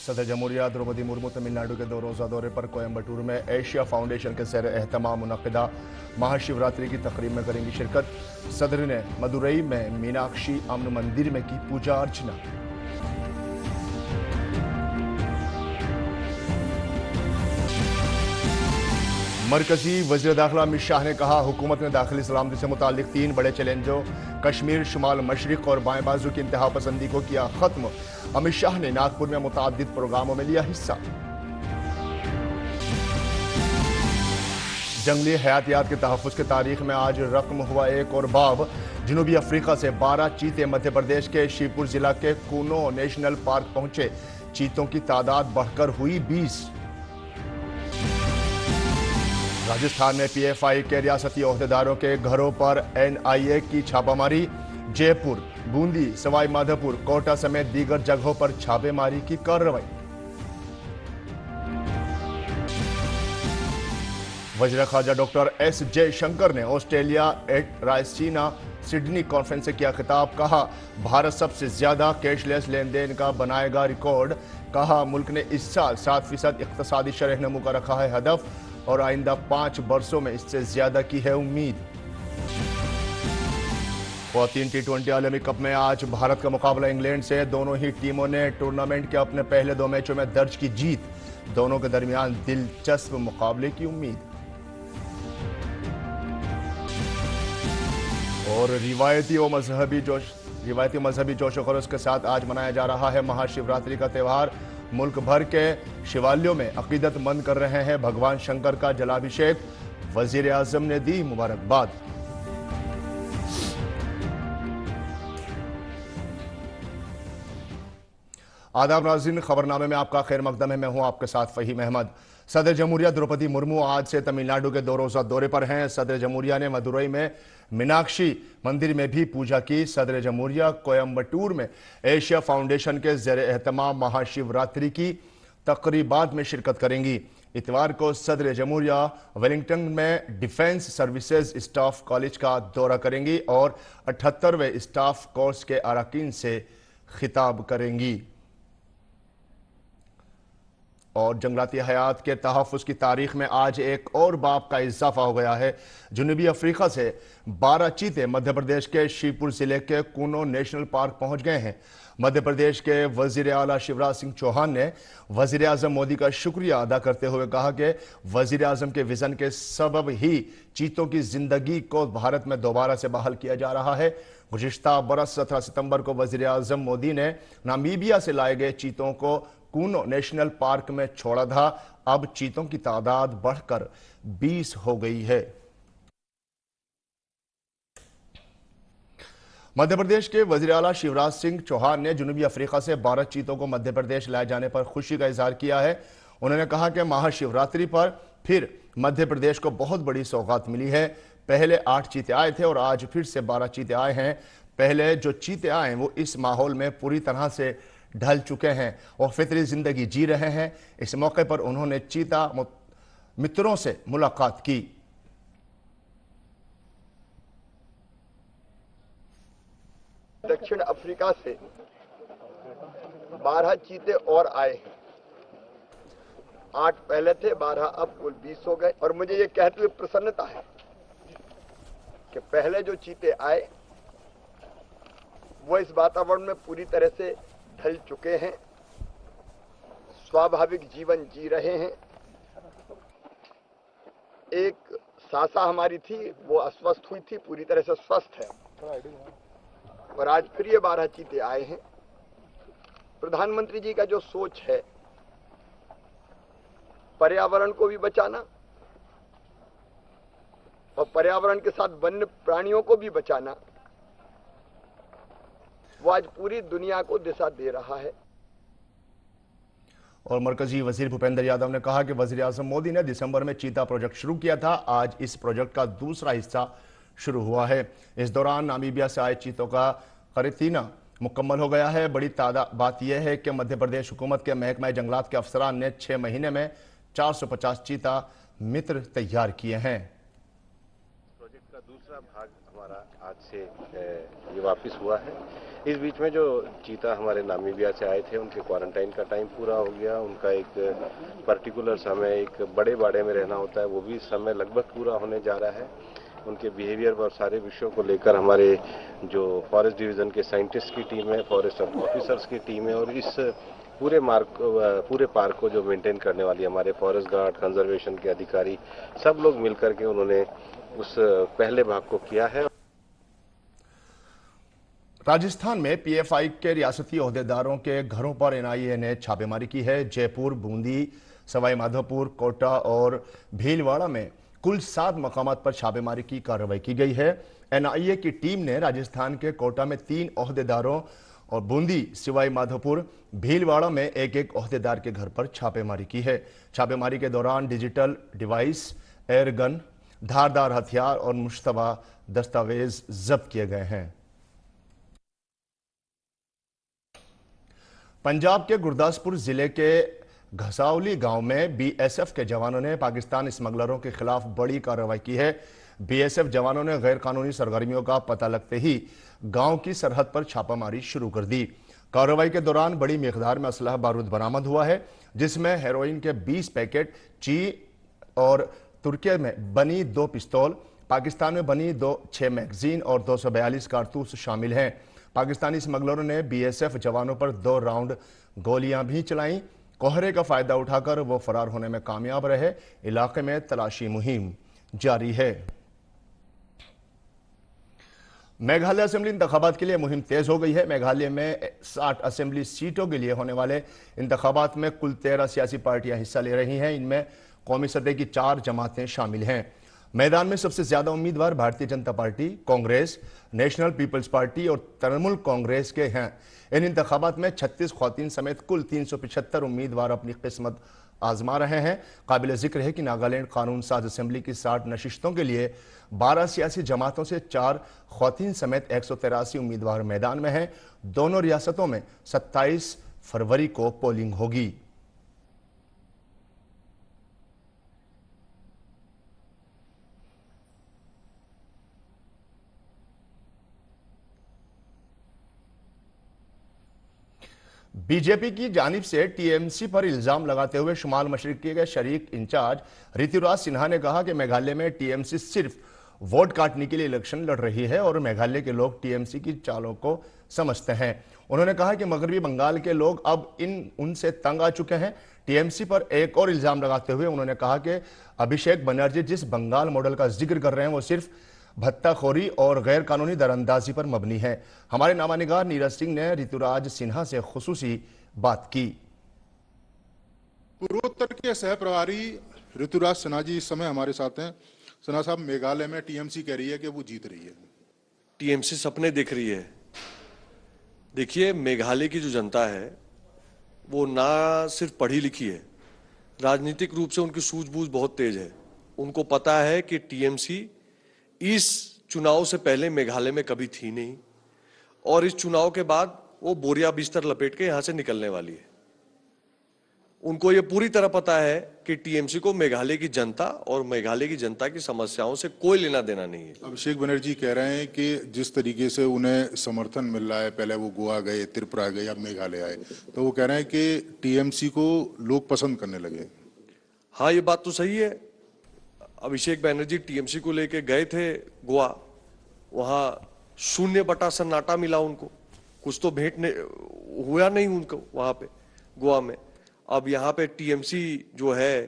सदर जमहूरिया द्रौपदी मुर्मू तमिलनाडु के 2 रोज़ा दौरे पर कोयम्बटूर में एशिया फाउंडेशन के ज़ेर एहतमाम मुनक़िदा महाशिवरात्रि की तकरीब में करेंगी शिरकत। सदर ने मदुरई में मीनाक्षी अम्न मंदिर में की पूजा अर्चना। मरकजी वज़ीर दाखिला अमित शाह ने कहा, हुकूमत ने दाखिली सलामती से मुताल्लिक 3 बड़े चैलेंजों कश्मीर, शुमाल मशरिक और बाएं बाजू की इंतहा पसंदी को किया खत्म। अमित शाह ने नागपुर में मुताद्दिद प्रोग्रामों में लिया हिस्सा। जंगली हयातियात के तहफ़्फ़ुज़ की तारीख में आज रकम हुआ एक और बाब। जनूबी अफ्रीका से 12 चीते मध्य प्रदेश के शिवपुर जिला के कूनो नेशनल पार्क पहुंचे। चीतों की तादाद बढ़कर हुई 20। राजस्थान में पीएफआई के रियासती ओहदेदारों के घरों पर एनआईए की छापामारी। जयपुर, बूंदी, सवाई माधोपुर, कोटा समेत दीगर जगहों पर छापेमारी की कार्रवाई। वज़ीर ख़ारजा डॉक्टर एस जयशंकर ने ऑस्ट्रेलिया रायसीना सिडनी कॉन्फ्रेंस से किया खिताब। कहा, भारत सबसे ज्यादा कैशलेस लेन देन का बनाएगा रिकॉर्ड। कहा, मुल्क ने इस साल 7% इक़्तिसादी शरह नमू का रखा है हदफ और आइंदा 5 बरसों में इससे ज्यादा की है उम्मीद। ख़वातीन T20 आलमी कप में आज भारत का मुकाबला इंग्लैंड से। दोनों ही टीमों ने टूर्नामेंट के अपने पहले 2 मैचों में दर्ज की जीत। दोनों के दरमियान दिलचस्प मुकाबले की उम्मीद। और रिवायती मजहबी जोश व खरोश के साथ आज मनाया जा रहा है महाशिवरात्रि का त्यौहार। मुल्क भर के शिवालयों में अकीदतमंद कर रहे हैं भगवान शंकर का जलाभिषेक। वजीर आजम ने दी मुबारकबाद। आदाब नाज़रीन, खबरनामे में आपका खैर मकदम है। मैं हूं आपके साथ फहीम अहमद। सदर जमहूरिया द्रौपदी मुर्मू आज से तमिलनाडु के 2 रोज़ा दौरे पर हैं। सदर जमहूरिया ने मदुरई में मीनाक्षी मंदिर में भी पूजा की। सदर जमहूरिया कोयम्बटूर में एशिया फाउंडेशन के ज़ेर एहतमाम महाशिवरात्रि की तकरीबात में शिरकत करेंगी। इतवार को सदर जमहूरिया वेलिंगटन में डिफेंस सर्विसेज स्टाफ कॉलेज का दौरा करेंगी और 78वें स्टाफ कोर्स के अरकान से खिताब करेंगी। और जंगलाती हयात के तहफ़्फ़ुज़ की तारीख में आज एक और बाब का इजाफा हो गया है। जनूबी अफ्रीका से 12 चीते मध्य प्रदेश के शिवपुर जिले के कूनो नेशनल पार्क पहुंच गए हैं। मध्य प्रदेश के वज़ीर आला शिवराज सिंह चौहान ने वज़ीर आज़म मोदी का शुक्रिया अदा करते हुए कहा कि वज़ीर आज़म के विज़न के सबब ही चीतों की जिंदगी को भारत में दोबारा से बहाल किया जा रहा है। गुज़िश्ता बरस 17 सितंबर को वज़ीर आज़म मोदी ने नामीबिया से लाए गए चीतों को कूनो नेशनल पार्क में छोड़ा था। अब चीतों की तादाद बढ़कर 20 हो गई है। मध्य प्रदेश के वज़ीर आला शिवराज सिंह चौहान ने जनूबी अफ्रीका से 12 चीतों को मध्य प्रदेश लाए जाने पर खुशी का इजहार किया है। उन्होंने कहा कि महाशिवरात्रि पर फिर मध्य प्रदेश को बहुत बड़ी सौगात मिली है। पहले 8 चीते आए थे और आज फिर से 12 चीते आए हैं। पहले जो चीते आए वो इस माहौल में पूरी तरह से ढल चुके हैं और फितरी जिंदगी जी रहे हैं। इस मौके पर उन्होंने चीता मित्रों से मुलाकात की। दक्षिण अफ्रीका से 12 चीते और आए हैं। 8 पहले थे, 12 अब कुल 20 हो गए। और मुझे ये कहते हुए प्रसन्नता है कि पहले जो चीते आए वो इस वातावरण में पूरी तरह से ढल चुके हैं, स्वाभाविक जीवन जी रहे हैं। एक सासा हमारी थी, वो अस्वस्थ हुई थी, पूरी तरह से स्वस्थ है और आज फिर ये 12 चीते आए हैं। प्रधानमंत्री जी का जो सोच है पर्यावरण को भी बचाना और पर्यावरण के साथ वन्य प्राणियों को भी बचाना, वो आज पूरी दुनिया को दिशा दे रहा है। और मरकजी वजीर भूपेंद्र यादव ने कहा कि वजीर आजम मोदी ने दिसंबर में चीता प्रोजेक्ट शुरू किया था। आज इस प्रोजेक्ट का दूसरा हिस्सा शुरू हुआ है। इस दौरान नामीबिया से आए चीतों का करीना मुकम्मल हो गया है। बड़ी बात यह है कि मध्य प्रदेश हुकूमत के महकमा जंगलात के अफसरान ने 6 महीने में 450 चीता मित्र तैयार किए हैं। प्रोजेक्ट का दूसरा भाग हमारा आज से ये वापस हुआ है। इस बीच में जो चीता हमारे नामीबिया से आए थे उनके क्वारंटाइन का टाइम पूरा हो गया, उनका एक पर्टिकुलर समय एक बड़े बाड़े में रहना होता है, वो भी समय लगभग पूरा होने जा रहा है। उनके बिहेवियर और सारे विषयों को लेकर हमारे जो फॉरेस्ट डिवीजन के साइंटिस्ट की टीम है, फॉरेस्ट ऑफिसर्स की टीम है और इस पूरे पार्क को जो मेंटेन करने वाली हमारे फॉरेस्ट गार्ड, कंजर्वेशन के अधिकारी, सब लोग मिलकर के उन्होंने उस पहले भाग को किया है। राजस्थान में पीएफआई के रियासती ओहदेदारों के घरों पर एनआईए ने छापेमारी की है। जयपुर, बूंदी, सवाई माधोपुर, कोटा और भीलवाड़ा में कुल 7 मकामात पर छापेमारी की कार्रवाई की गई है। एनआईए की टीम ने राजस्थान के कोटा में 3 ओहदेदारों और बूंदी, सवाई माधोपुर, भीलवाड़ा में एक ओहदेदार के घर पर छापेमारी की है। छापेमारी के दौरान डिजिटल डिवाइस, एयर गन, धारदार हथियार और मुश्तबा दस्तावेज जब्त किए गए हैं। पंजाब के गुरदासपुर जिले के घसावली गांव में बीएसएफ के जवानों ने पाकिस्तान स्मगलरों के खिलाफ बड़ी कार्रवाई की है। बीएसएफ जवानों ने गैर कानूनी सरगर्मियों का पता लगते ही गांव की सरहद पर छापामारी शुरू कर दी। कार्रवाई के दौरान बड़ी मिकदार में असलहा बारूद बरामद हुआ है, जिसमें हेरोइन के 20 पैकेट, ची और तुर्की में बनी 2 पिस्तौल, पाकिस्तान में बनी 6 मैगजीन और 242 कारतूस शामिल हैं। पाकिस्तानी स्मगलरों ने बीएसएफ जवानों पर 2 राउंड गोलियां भी चलाईं। कोहरे का फायदा उठाकर वो फरार होने में कामयाब रहे। इलाके में तलाशी मुहिम जारी है। मेघालय असेंबली इंतखाबात के लिए मुहिम तेज हो गई है। मेघालय में 60 असेंबली सीटों के लिए होने वाले इंतखाबात में कुल 13 सियासी पार्टियां हिस्सा ले रही हैं। इनमें कौमी सतह की 4 जमातें शामिल हैं। मैदान में सबसे ज्यादा उम्मीदवार Bharatiya Janata Party, Congress, National People's Party और तृणमूल कांग्रेस के हैं। इन इंतखाबात में 36 ख्वातीन समेत कुल 375 उम्मीदवार अपनी किस्मत आजमा रहे हैं। काबिल जिक्र है कि नागालैंड कानून साज असेंबली की 60 नशिस्तों के लिए 12 सियासी जमातों से 4 ख्वातीन समेत 183 उम्मीदवार मैदान में हैं। दोनों रियासतों में 27 फरवरी को पोलिंग होगी। बीजेपी की जानिब से टीएमसी पर इल्जाम लगाते हुए शुमाल मशरिकी के शरीक इंचार्ज ऋतुराज सिन्हा ने कहा कि मेघालय में टीएमसी सिर्फ वोट काटने के लिए इलेक्शन लड़ रही है और मेघालय के लोग टीएमसी की चालों को समझते हैं। उन्होंने कहा कि मगरबी बंगाल के लोग अब उनसे तंग आ चुके हैं। टीएमसी पर एक और इल्जाम लगाते हुए उन्होंने कहा कि अभिषेक बनर्जी जिस बंगाल मॉडल का जिक्र कर रहे हैं वो सिर्फ भत्ताखोरी और गैर कानूनी दरअंदाजी पर मबनी है। हमारे नामानिगार नीरज सिंह ने ऋतुराज सिन्हा से खुसूसी बात की। पूर्वोत्तर के सह प्रभारी ऋतुराज सिन्हा जी इस समय हमारे साथ हैं। सिन्हा साहब, मेघालय में टीएमसी कह रही है कि वो जीत रही है। टीएमसी सपने देख रही है। देखिए, मेघालय की जो जनता है वो ना सिर्फ पढ़ी लिखी है, राजनीतिक रूप से उनकी सूझबूझ बहुत तेज है। उनको पता है कि टीएमसी इस चुनाव से पहले मेघालय में कभी थी नहीं और इस चुनाव के बाद वो बोरिया बिस्तर लपेट के यहां से निकलने वाली है। उनको ये पूरी तरह पता है कि टीएमसी को मेघालय की जनता और मेघालय की जनता की समस्याओं से कोई लेना देना नहीं है। अभिषेक बनर्जी कह रहे हैं कि जिस तरीके से उन्हें समर्थन मिल रहा है, पहले वो गोवा गए, त्रिपुरा गए, अब मेघालय आए, तो वो कह रहे हैं कि टीएमसी को लोग पसंद करने लगे। हाँ, ये बात तो सही है। अभिषेक बनर्जी टीएमसी को लेके गए थे गोवा, वहां 0% सन्नाटा मिला उनको, कुछ तो भेंट हुआ नहीं उनको वहां पे गोवा में। अब यहाँ पे टीएमसी जो है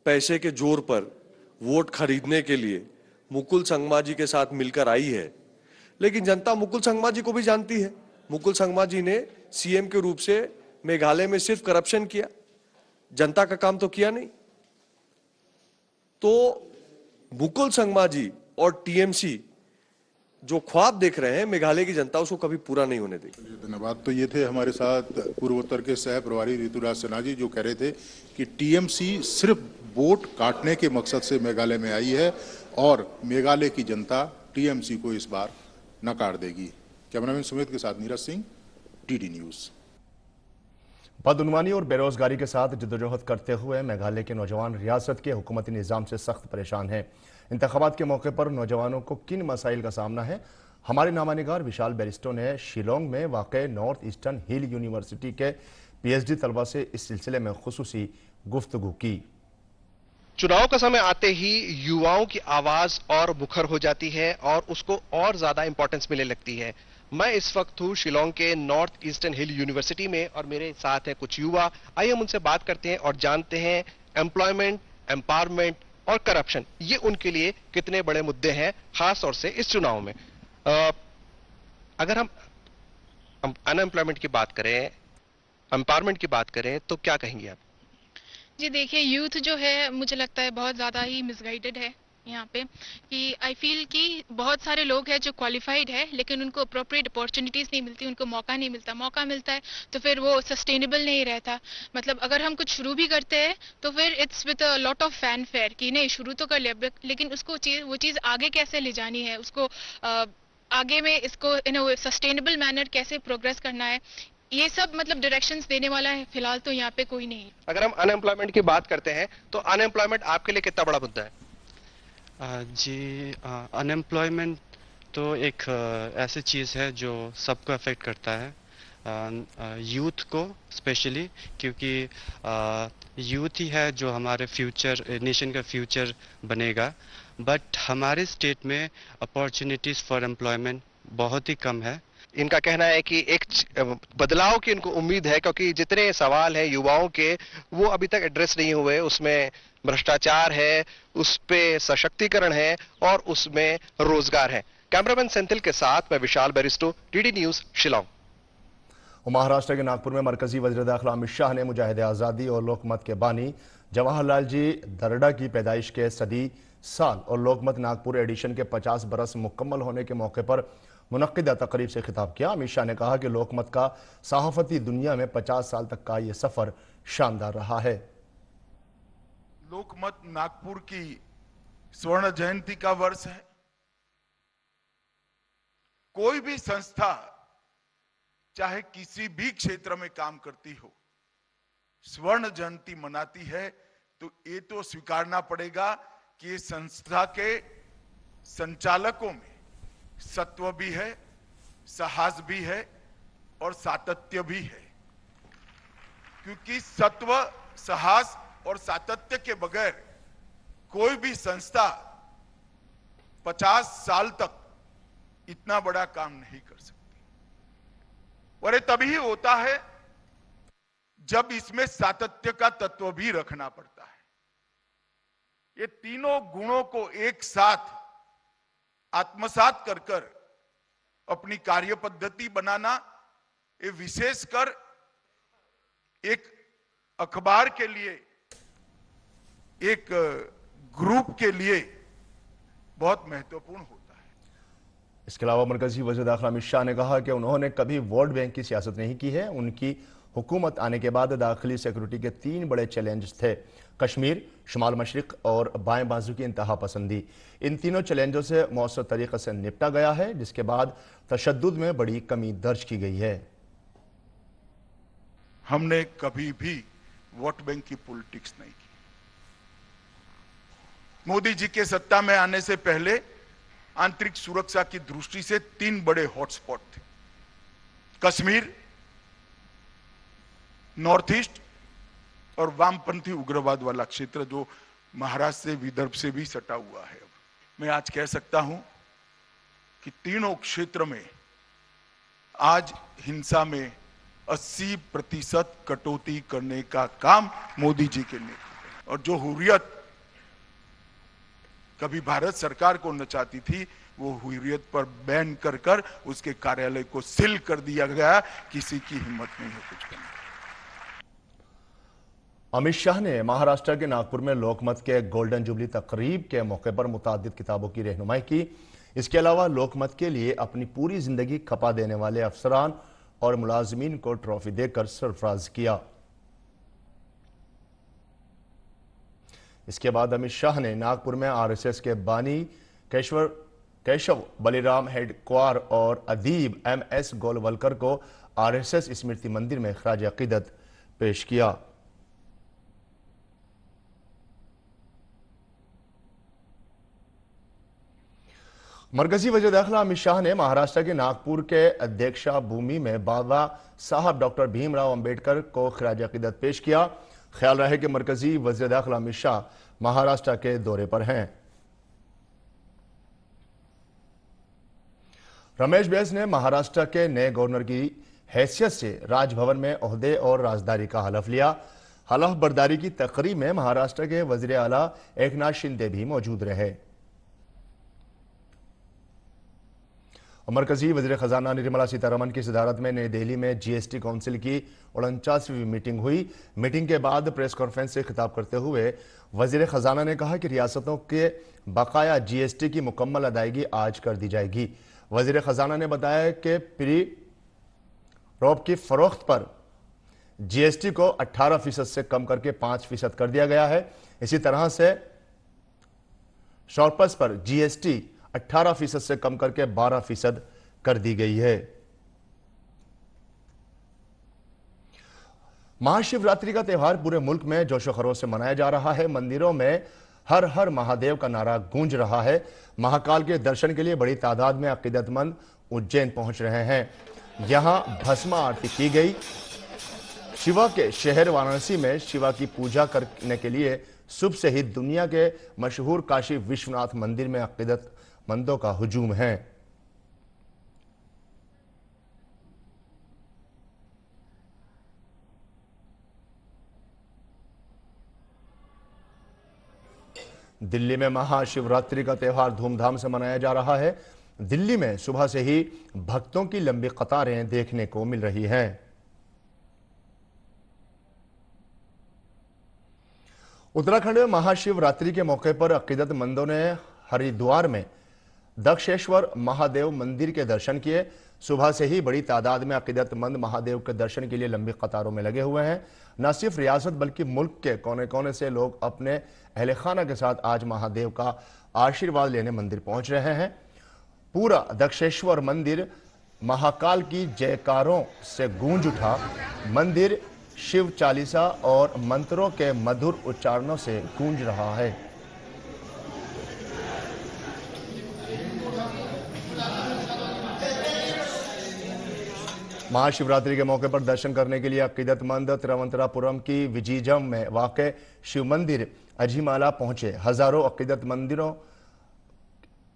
पैसे के जोर पर वोट खरीदने के लिए मुकुल संगमा जी के साथ मिलकर आई है, लेकिन जनता मुकुल संगमा जी को भी जानती है। मुकुल संगमा जी ने सीएम के रूप से मेघालय में सिर्फ करप्शन किया, जनता का काम तो किया नहीं। तो मुकुल संगमा जी और टीएमसी जो ख्वाब देख रहे हैं मेघालय की जनता उसको कभी पूरा नहीं होने देगी। धन्यवाद। तो ये थे हमारे साथ पूर्वोत्तर के सह प्रभारी ऋतुराज सिन्हा जी, जो कह रहे थे कि टीएमसी सिर्फ वोट काटने के मकसद से मेघालय में आई है और मेघालय की जनता टीएमसी को इस बार नकार देगी। कैमरामैन सुमित के साथ नीरज सिंह, डीडी न्यूज। बदउनवानी और बेरोजगारी के साथ जद्दोजहद करते हुए मेघालय के नौजवान रियासत के हुकूमती निज़ाम से सख्त परेशान हैं। इंतखाबात के मौके पर नौजवानों को किन मसाइल का सामना है, हमारे नामानिगार विशाल बैरिस्टो ने शिलोंग में वाक़ नॉर्थ ईस्टर्न हिल यूनिवर्सिटी के PhD तलबा से इस सिलसिले में खुसूसी गुफ्तगू की। चुनाव का समय आते ही युवाओं की आवाज और मुखर हो जाती है और उसको और ज्यादा इंपॉर्टेंस मिलने लगती है। मैं इस वक्त हूँ शिलोंग के नॉर्थ ईस्टर्न हिल यूनिवर्सिटी में और मेरे साथ है कुछ युवा। आइए हम उनसे बात करते हैं और जानते हैं एम्प्लॉयमेंट, एम्पावरमेंट और करप्शन ये उनके लिए कितने बड़े मुद्दे हैं, खास तौर से इस चुनाव में। अगर हम अनएम्प्लॉयमेंट की बात करें, एम्पावरमेंट की बात करें तो क्या कहेंगे आप? जी देखिए, यूथ जो है मुझे लगता है बहुत ज़्यादा ही मिसगाइडेड है यहाँ पे। कि आई फील कि बहुत सारे लोग हैं जो क्वालिफाइड है लेकिन उनको अप्रोप्रिएट अपॉर्चुनिटीज़ नहीं मिलती, उनको मौका नहीं मिलता। मौका मिलता है तो फिर वो सस्टेनेबल नहीं रहता। मतलब अगर हम कुछ शुरू भी करते हैं तो फिर it's with a lot of fan fair कि नहीं शुरू तो कर लिया, लेकिन उसको वो चीज़ आगे कैसे ले जानी है, उसको आगे में इसको इन अ सस्टेनेबल मैनर कैसे प्रोग्रेस करना है, ये सब मतलब डायरेक्शंस देने वाला है फिलहाल तो यहाँ पे कोई नहीं। अगर हम अनएम्प्लॉयमेंट की बात करते हैं तो अनएम्प्लॉयमेंट आपके लिए कितना बड़ा मुद्दा है? जी, अनएम्प्लॉयमेंट तो एक ऐसी चीज़ है जो सबको अफेक्ट करता है, यूथ को स्पेशली, क्योंकि यूथ ही है जो हमारे फ्यूचर, नेशन का फ्यूचर बनेगा। बट हमारे स्टेट में अपॉर्चुनिटीज़ फॉर एम्प्लॉयमेंट बहुत ही कम है। इनका कहना है कि एक बदलाव की इनको उम्मीद है क्योंकि जितने सवाल हैं युवाओं के वो अभी तक एड्रेस नहीं हुए। उसमें भ्रष्टाचार है, उस पे सशक्तिकरण है और उसमें रोजगार है। कैमरामैन सेंथिल के साथ मैं विशाल बैरिस्टो, DD न्यूज शिलोंग। महाराष्ट्र के नागपुर में मरकजी वज़ीर दाखिला अमित शाह ने मुजाहिद आज़ादी और लोकमत के बानी जवाहरलाल जी दरडा की पैदाइश के 100 साल और लोकमत नागपुर एडिशन के 50 बरस मुकम्मल होने के मौके पर मुनक्किदा तकरीब से खिताब किया। अमित शाह ने कहा कि लोकमत का सहाफती दुनिया में 50 साल तक का ये सफर शानदार रहा है। लोकमत नागपुर की स्वर्ण जयंती का वर्ष है। कोई भी संस्था चाहे किसी भी क्षेत्र में काम करती हो, स्वर्ण जयंती मनाती है तो ये तो स्वीकारना पड़ेगा कि ये संस्था के संचालकों में सत्व भी है, साहस भी है और सातत्य भी है। क्योंकि सत्व, साहस और सातत्य के बगैर कोई भी संस्था 50 साल तक इतना बड़ा काम नहीं कर सकती। और ये तभी होता है जब इसमें सातत्य का तत्व भी रखना पड़ता है। ये तीनों गुणों को एक साथ आत्मसात कर कर अपनी कार्य पद्धति बनाना, ये विशेषकर एक अखबार के लिए, एक ग्रुप के लिए बहुत महत्वपूर्ण होता है। इसके अलावा मरकजी वज़ीर दाखिला अमित शाह ने कहा कि उन्होंने कभी वोट बैंक की सियासत नहीं की है। उनकी हुकूमत आने के बाद दाखिली सिक्योरिटी के 3 बड़े चैलेंज थे: कश्मीर, शुमाल मशरिक और बाएं बाजू की इंतहा पसंदी। इन तीनों चैलेंजों से मौसर तरीके से निपटा गया है, जिसके बाद तशद्दुद में बड़ी कमी दर्ज की गई है। हमने कभी भी वोट बैंक की पॉलिटिक्स नहीं की। मोदी जी के सत्ता में आने से पहले आंतरिक सुरक्षा की दृष्टि से 3 बड़े हॉटस्पॉट थे: कश्मीर, नॉर्थ ईस्ट और वामपंथी उग्रवाद वाला क्षेत्र जो महाराष्ट्र से, विदर्भ से भी सटा हुआ है। मैं आज कह सकता हूं कि तीनों क्षेत्र में आज हिंसा में 80% कटौती करने का काम मोदी जी के नेतृत्व में। और जो हुर्रियत कभी भारत सरकार को नचाती थी, वो हुर्रियत पर बैन कर कर उसके कार्यालय को सील कर दिया गया। किसी की हिम्मत नहीं है कुछ करने। अमित शाह ने महाराष्ट्र के नागपुर में लोकमत के गोल्डन जुबली तकरीब के मौके पर मुतादिद किताबों की रहनुमाई की। इसके अलावा लोकमत के लिए अपनी पूरी जिंदगी खपा देने वाले अफसरान और मुलाजमीन को ट्रॉफी देकर सरफराज किया। इसके बाद अमित शाह ने नागपुर में RSS के बानी केशव बलिराम हेडक्वार और अदीब MS गोलवलकर को RSS स्मृति मंदिर में खराज अकीदत पेश किया। मरकजी वज़ीर दाखिला अमित शाह ने महाराष्ट्र के नागपुर के अध्यक्षा भूमि में बाबा साहब डॉक्टर भीमराव अंबेडकर को खिराज अकीदत पेश किया। ख्याल रहे कि मरकजी वज़ीर दाखिला अमित शाह महाराष्ट्र के दौरे पर हैं। रमेश बैस ने महाराष्ट्र के नए गवर्नर की हैसियत से राजभवन में ओहदे और राजदारी का हलफ लिया। हलफ बर्दारी की तकरीब में महाराष्ट्र के वज़ीर आला एकनाथ शिंदे भी मौजूद रहे। मरकजी वज़ीर खजाना निर्मला सीतारमण की सदारत में नई दिल्ली में जीएसटी काउंसिल की 49वीं मीटिंग हुई। मीटिंग के बाद प्रेस कॉन्फ्रेंस से खिताब करते हुए वज़ीर खजाना ने कहा कि रियासतों के बकाया जीएसटी की मुकम्मल अदायगी आज कर दी जाएगी। वज़ीर खजाना ने बताया कि प्री रॉब की फरोख्त पर जीएसटी को 18% से कम करके 5% कर दिया गया है। इसी तरह से शॉर्पर्स पर जीएसटी 18% से कम करके 12% कर दी गई है। महाशिवरात्रि का त्यौहार पूरे मुल्क में जोशो खरोश से मनाया जा रहा है। मंदिरों में हर हर महादेव का नारा गूंज रहा है। महाकाल के दर्शन के लिए बड़ी तादाद में अकीदतमंद उज्जैन पहुंच रहे हैं। यहां भस्मा आरती की गई। शिवा के शहर वाराणसी में शिवा की पूजा करने के लिए सुबह से ही दुनिया के मशहूर काशी विश्वनाथ मंदिर में अकीदतमंदों का हुजूम है। दिल्ली में महाशिवरात्रि का त्यौहार धूमधाम से मनाया जा रहा है। दिल्ली में सुबह से ही भक्तों की लंबी कतारें देखने को मिल रही हैं। उत्तराखंड में महाशिवरात्रि के मौके पर अकीदतमंदों ने हरिद्वार में दक्षेश्वर महादेव मंदिर के दर्शन किए। सुबह से ही बड़ी तादाद में अकीदतमंद महादेव के दर्शन के लिए लंबी कतारों में लगे हुए हैं। न सिर्फ रियासत बल्कि मुल्क के कोने कोने से लोग अपने अहले खाना के साथ आज महादेव का आशीर्वाद लेने मंदिर पहुंच रहे हैं। पूरा दक्षेश्वर मंदिर महाकाल की जयकारों से गूंज उठा। मंदिर शिव चालीसा और मंत्रों के मधुर उच्चारणों से गूंज रहा है। महाशिवरात्रि के मौके पर दर्शन करने के लिए अकीदतमंद तिरुवनंतपुरम की विजिजम में वाक़ शिव मंदिर अजीमाला पहुंचे। हजारों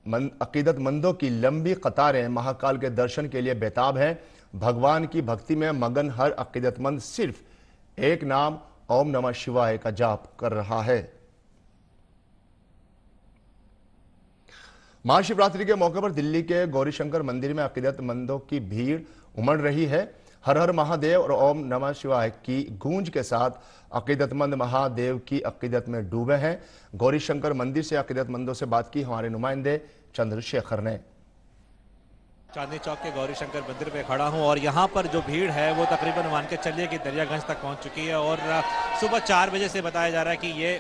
अकीदतमंदों की लंबी कतारें महाकाल के दर्शन के लिए बेताब हैं। भगवान की भक्ति में मगन हर अकीदतमंद सिर्फ एक नाम ओम नमः शिवाय का जाप कर रहा है। महाशिवरात्रि के मौके पर दिल्ली के गौरीशंकर मंदिर में अकीदतमंदों की भीड़ उमड़ रही है। हर हर महादेव और ओम नमः शिवाय की गूंज के साथ अकीदतमंद महादेव की अकीदत में डूबे हैं। गौरीशंकर मंदिर से अकीदतमंदों से बात की हमारे नुमाइंदे चंद्रशेखर ने। चांदनी चौक के गौरीशंकर मंदिर में खड़ा हूं और यहां पर जो भीड़ है वो तकरीबन मान के चलिए कि दरियागंज तक पहुंच चुकी है और सुबह 4 बजे से बताया जा रहा है कि ये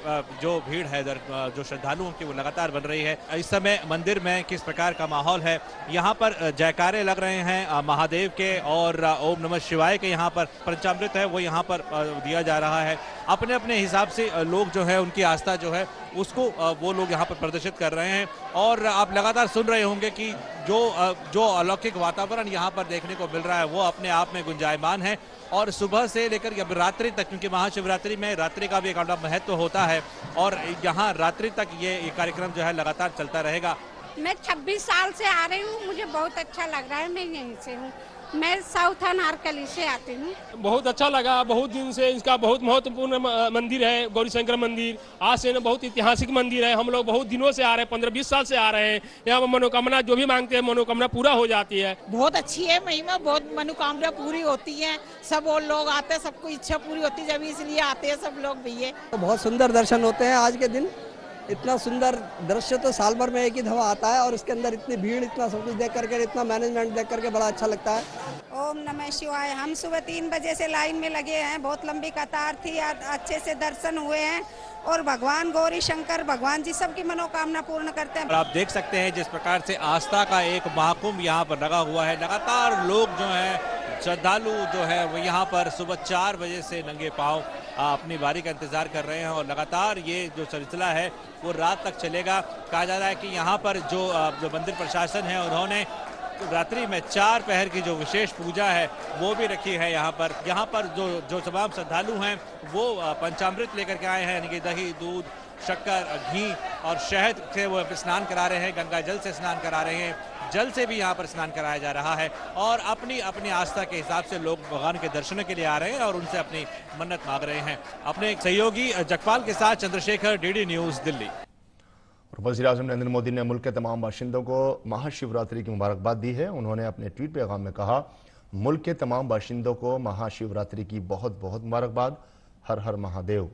जो भीड़ है जो श्रद्धालुओं की वो लगातार बन रही है। इस समय मंदिर में किस प्रकार का माहौल है, यहाँ पर जयकारे लग रहे हैं महादेव के और ओम नमः शिवाय के। यहाँ पर पंचामृत है वो यहाँ पर दिया जा रहा है। अपने अपने हिसाब से लोग जो है उनकी आस्था जो है उसको वो लोग यहाँ पर प्रदर्शित कर रहे हैं और आप लगातार सुन रहे होंगे कि जो अलौकिक वातावरण यहाँ पर देखने को मिल रहा है वो अपने आप में गुंजायमान है। और सुबह से लेकर अब रात्रि तक, क्योंकि महाशिवरात्रि में रात्रि का भी एक बड़ा महत्व होता है और यहाँ रात्रि तक ये कार्यक्रम जो है लगातार चलता रहेगा। मैं 26 साल से आ रही हूँ, मुझे बहुत अच्छा लग रहा है। मैं यहीं से हूँ, मैं साउथ अनारकली से आती हूँ। बहुत अच्छा लगा, बहुत दिन से इसका बहुत महत्वपूर्ण मंदिर है गौरीशंकर मंदिर। आज से बहुत ऐतिहासिक मंदिर है। हम लोग बहुत दिनों से आ रहे हैं, 15-20 साल से आ रहे हैं। यहाँ मनोकामना जो भी मांगते हैं मनोकामना पूरा हो जाती है। बहुत अच्छी है महिमा, बहुत मनोकामना पूरी होती है। सब वो लोग आते हैं, सबको इच्छा पूरी होती है, जब इसलिए आते हैं सब लोग भैया। तो बहुत सुंदर दर्शन होते हैं आज के दिन। इतना सुंदर दृश्य तो साल भर में एक ही दफा आता है और इसके अंदर इतनी भीड़, इतना सब कुछ देख करके, इतना मैनेजमेंट देख करके बड़ा अच्छा लगता है। ओम नमः शिवाय। हम सुबह 3 बजे से लाइन में लगे हैं, बहुत लंबी कतार थी, अच्छे से दर्शन हुए हैं और भगवान गौरी शंकर भगवान जी सबकी मनोकामना पूर्ण करते हैं। और आप देख सकते हैं जिस प्रकार से आस्था का एक महाकुंभ यहाँ पर लगा हुआ है। लगातार लोग जो है श्रद्धालु जो है वो यहाँ पर सुबह 4 बजे से नंगे पांव अपनी बारी का इंतजार कर रहे हैं और लगातार ये जो सिलसिला है वो रात तक चलेगा। कहा जा रहा है कि यहाँ पर जो मंदिर प्रशासन है उन्होंने रात्रि में 4 पहर की जो विशेष पूजा है वो भी रखी है। यहाँ पर जो तमाम श्रद्धालु हैं वो पंचामृत लेकर के आए हैं, यानी कि दही, दूध, शक्कर, घी और शहद से वो स्नान करा रहे हैं, गंगा जल से स्नान करा रहे हैं, जल से भी यहाँ पर स्नान कराया जा रहा है और अपनी अपनी आस्था के हिसाब से लोग भगवान के दर्शनों के लिए आ रहे हैं और उनसे अपनी मन्नत मांग रहे हैं। अपने एक सहयोगी जगपाल के साथ चंद्रशेखर, डीडी न्यूज, दिल्ली। वज़ीर-ए-आज़म नरेंद्र मोदी ने मुल्क के तमाम बाशिंदों को महाशिवरात्रि की मुबारकबाद दी है। उन्होंने अपने ट्वीट पैगाम में कहा, मुल्क के तमाम बाशिंदों को महाशिवरात्रि की बहुत बहुत मुबारकबाद। हर हर महादेव।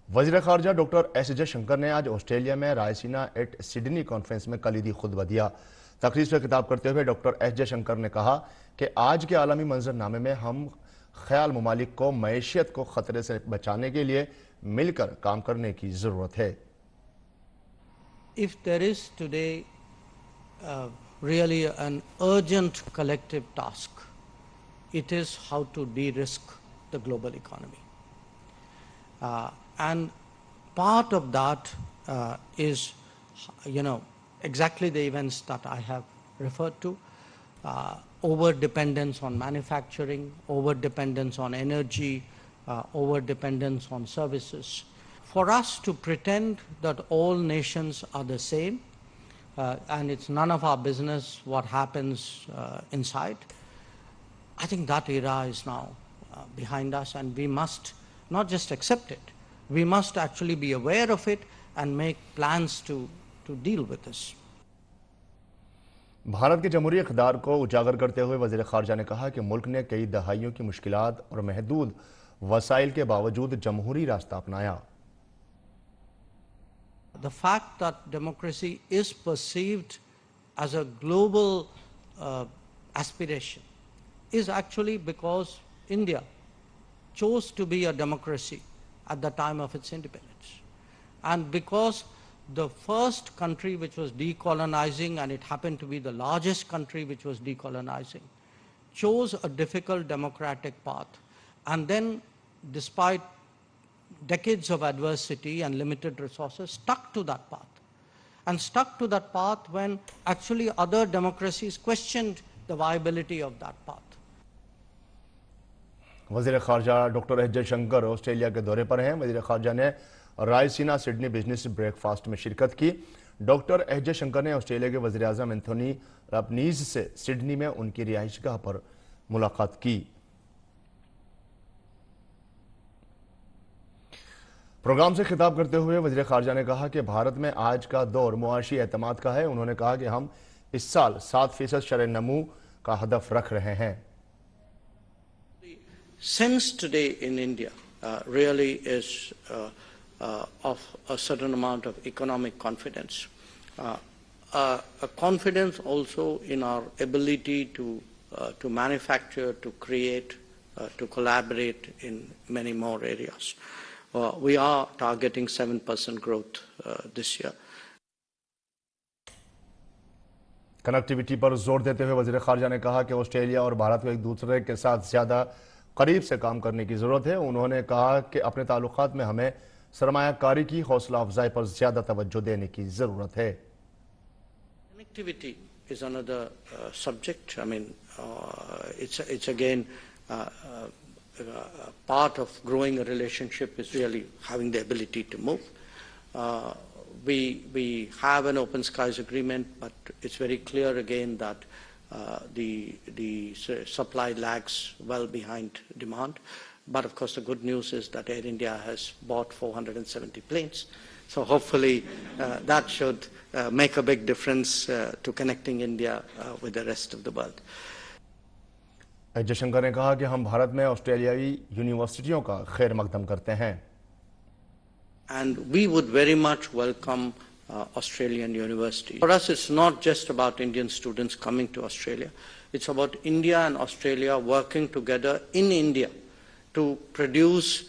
वज़ीर ख़ारजा डॉक्टर एस जयशंकर ने आज ऑस्ट्रेलिया में रायसीना एट सिडनी कॉन्फ्रेंस में कलीदी खुतबा दिया। तकरीर से खिताब करते हुए डॉक्टर एस जयशंकर ने कहा कि आज के आलमी मंजरनामे में हम ख्याल ममालिक को मईशत को खतरे से बचाने के लिए मिलकर काम करने की जरूरत है। If there is today really an urgent collective task, it is how to de-risk the global economy. And part of that is, exactly the events that I have referred to, over-dependence on manufacturing, over-dependence on energy, over-dependence on services. For us to pretend that all nations are the same, and it's none of our business what happens inside, I think that era is now behind us, and we must not just accept it, we must actually be aware of it and make plans to deal with this. Bharat के जमहूरी इक़्तिदार को उजागर करते हुए वज़ीर ख़ारजा ने कहा कि मुल्क ने कई दहाइयों की मुश्किलात और महदूद वसाइल के बावजूद जमहूरी रास्ता अपनाया। The fact that democracy is perceived as a global aspiration is actually because India chose to be a democracy at the time of its independence, and because the first country which was decolonizing, and it happened to be the largest country which was decolonizing, chose a difficult democratic path, and then despite decades of adversity and limited resources, stuck to that path. And stuck to that path when actually other democracies questioned the viability of that path. वज़ीर ख़ारजा doctor S Jaishankar Australia के दौरे पर हैं। वज़ीर ख़ारजा ने Raisina Sydney business breakfast में शिरकत की। डॉक्टर एस जयशंकर ने ऑस्ट्रेलिया के वज़ीर-ए-आज़म एंथोनी अल्बनीज़ से सिडनी में उनकी रिहाइशगाह पर मुलाकात की। प्रोग्राम से खिताब करते हुए वज़ीर ख़ारजा ने कहा कि भारत में आज का दौर मुआशी एतमाद का है। उन्होंने कहा कि हम इस साल 7% शरह नमू का हदफ रख रहे हैं। Sense today in India really is of a certain amount of economic confidence, a confidence also in our ability to manufacture, to create, to collaborate in many more areas. We are targeting 7% growth this year. Connectivity पर जोर देते हुए वज़ीर ख़ारजा ने कहा कि Australia और भारत को एक दूसरे के साथ ज़्यादा करीब से काम करने की ज़रूरत है। उन्होंने कहा कि अपने ताल्लुकात में हमें सरमायाकारी की हौसला अफजाई पर ज़्यादा तवज्जो देने की ज़रूरत है। Connectivity is another subject. I mean, it's again part of growing a relationship is really having the ability to move. We have an open skies agreement, but it's very clear again that the supply lags well behind demand. But of course the good news is that Air India has bought 470 planes. So hopefully that should make a big difference to connecting India with the rest of the world. Jaishankar ने कहा कि हम भारत में ऑस्ट्रेलियाई यूनिवर्सिटियों का खैर मकदम करते हैं। And we would very much welcome Australian university. For us, it's not just about Indian students coming to Australia. It's about India and Australia working together in India to produce,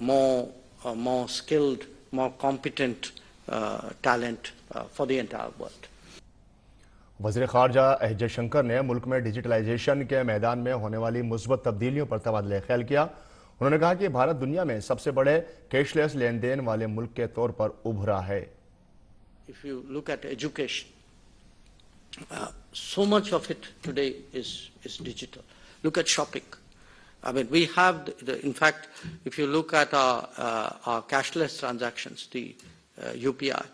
more skilled, more competent talent for the entire world. वज़ीर ख़ारजा S Jaishankar ने मुल्क में digitalisation के मैदान में होने वाली मुस्बत तब्दीलियों पर तबादला ख्याल किया। उन्होंने कहा कि भारत दुनिया में सबसे बड़े कैशलेस लेन देन वाले मुल्क के तौर पर उभरा है। If you look at education, so much of it today is digital. Look at shopping. I mean, we have, in fact, if you look at our cashless transactions, the UPI,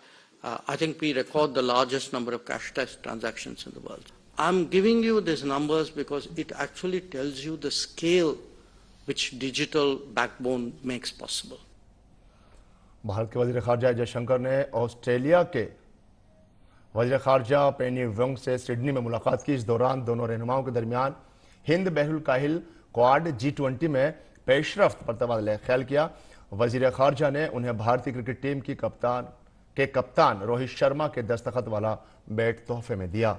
I think we record the largest number of cashless transactions in the world. I'm giving you these numbers because it actually tells you the scale which digital backbone makes possible. Bharat के वज़ीर ख़ारजा जयशंकर ने Australia के वज़ीर ख़ारजा पेनी Wong से Sydney में मुलाकात की। इस दौरान दोनों रहनुमाओं के दरमियान हिंद बहरुल काहिल क्वाड G20 में पेशरफ्त पर तबादला ख्याल किया। वज़ीर ख़ारजा ने उन्हें भारतीय क्रिकेट टीम की कप्तान रोहित शर्मा के दस्तखत वाला बैट तोहफे में दिया।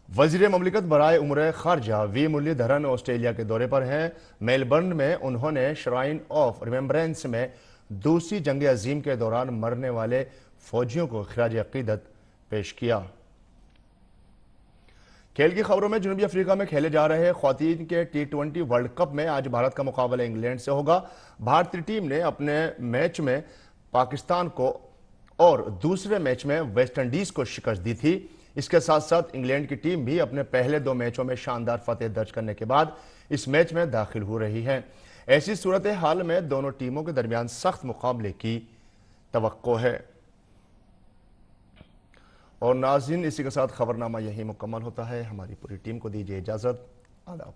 वज़ीर ममलिकत बराए उम्र ख़ारजा वी मुरलीधरन ऑस्ट्रेलिया के दौरे पर हैं। मेलबर्न में उन्होंने श्राइन ऑफ रिमेम्बरेंस में दूसरी जंग अजीम के दौरान मरने वाले फौजियों को खिराज अकीदत पेश किया। खेल की खबरों में जनूबी अफ्रीका में खेले जा रहे ख्वातीन के T20 वर्ल्ड कप में आज भारत का मुकाबला इंग्लैंड से होगा। भारतीय टीम ने अपने मैच में पाकिस्तान को और दूसरे मैच में वेस्ट इंडीज को शिकस्त दी थी। इसके साथ साथ इंग्लैंड की टीम भी अपने पहले 2 मैचों में शानदार फतेह दर्ज करने के बाद इस मैच में दाखिल हो रही है। ऐसी सूरत हाल में दोनों टीमों के दरमियान सख्त मुकाबले की तवक्को है। और नाज़रीन, इसी के साथ खबरनामा यही मुकम्मल होता है। हमारी पूरी टीम को दीजिए इजाजत। आदाब।